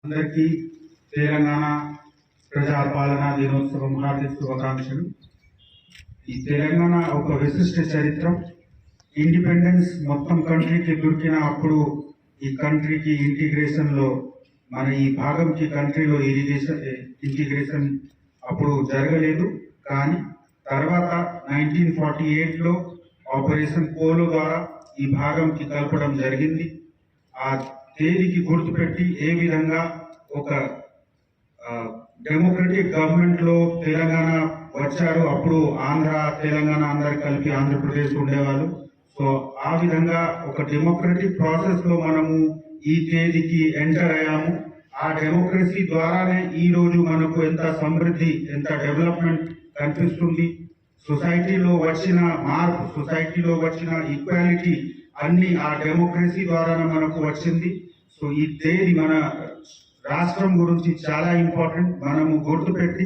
అందరికీ తెలంగాణ ప్రజాపాలనా దినోత్సవం హార్దిక శుభాకాంక్షలు. ఈ తెలంగాణ ఒక విశిష్ట చరిత్ర. ఇండిపెండెన్స్ మొత్తం కంట్రీకి దొరికిన అప్పుడు ఈ కంట్రీకి ఇంటిగ్రేషన్లో మన ఈ భాగంకి కంట్రీలో ఇంటిగ్రేషన్ అప్పుడు జరగలేదు. కానీ తర్వాత 1948లో ఆపరేషన్ పోలో ద్వారా ఈ భాగంకి కలపడం జరిగింది. ఆ తేదీకి గుర్తుపెట్టి ఏ విధంగా ఒక డెమోక్రటిక్ గవర్నమెంట్ లో తెలంగాణ వచ్చారు. అప్పుడు ఆంధ్ర తెలంగాణ అందరు కలిపి ఆంధ్రప్రదేశ్ ఉండేవాళ్ళు. సో ఆ విధంగా ఒక డెమోక్రటిక్ ప్రాసెస్ లో మనము ఈ తేదీకి ఎంటర్ అయ్యాము. ఆ డెమోక్రసీ ద్వారానే ఈ రోజు మనకు ఎంత సమృద్ధి, ఎంత డెవలప్మెంట్ కనిపిస్తుంది. సొసైటీలో వచ్చిన మార్పు, సొసైటీలో వచ్చిన ఈక్వాలిటీ అన్ని ఆ డెమోక్రసీ ద్వారానే మనకు వచ్చింది. సో ఈ తేదీ మన రాష్ట్రం గురించి చాలా ఇంపార్టెంట్. మనము గుర్తుపెట్టి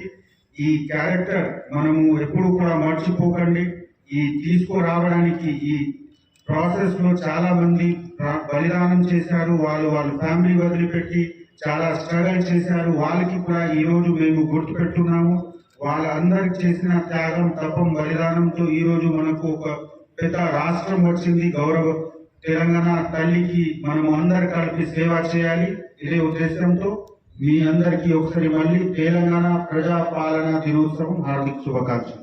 ఈ క్యారెక్టర్ మనము ఎప్పుడు కూడా మర్చిపోకండి. ఈ తీసుకురావడానికి ఈ ప్రాసెస్ లో చాలా మంది బలిదానం చేశారు. వాళ్ళ ఫ్యామిలీ వదిలిపెట్టి చాలా స్ట్రగల్ చేశారు. వాళ్ళకి కూడా ఈ రోజు మేము గుర్తుపెట్టున్నాము. వాళ్ళందరికి చేసిన త్యాగం, తపం, బలిదానంతో ఈ రోజు మనకు ఒక పెద్ద రాష్ట్రం వచ్చింది. గౌరవ తెలంగాణ తల్లికి మనము అందరు కలిపి సేవ చేయాలి. ఇదే ఉద్దేశంతో మీ అందరికీ ఒకసారి మళ్ళీ తెలంగాణ ప్రజాపాలనా దినోత్సవం హార్దిక శుభాకాంక్షలు.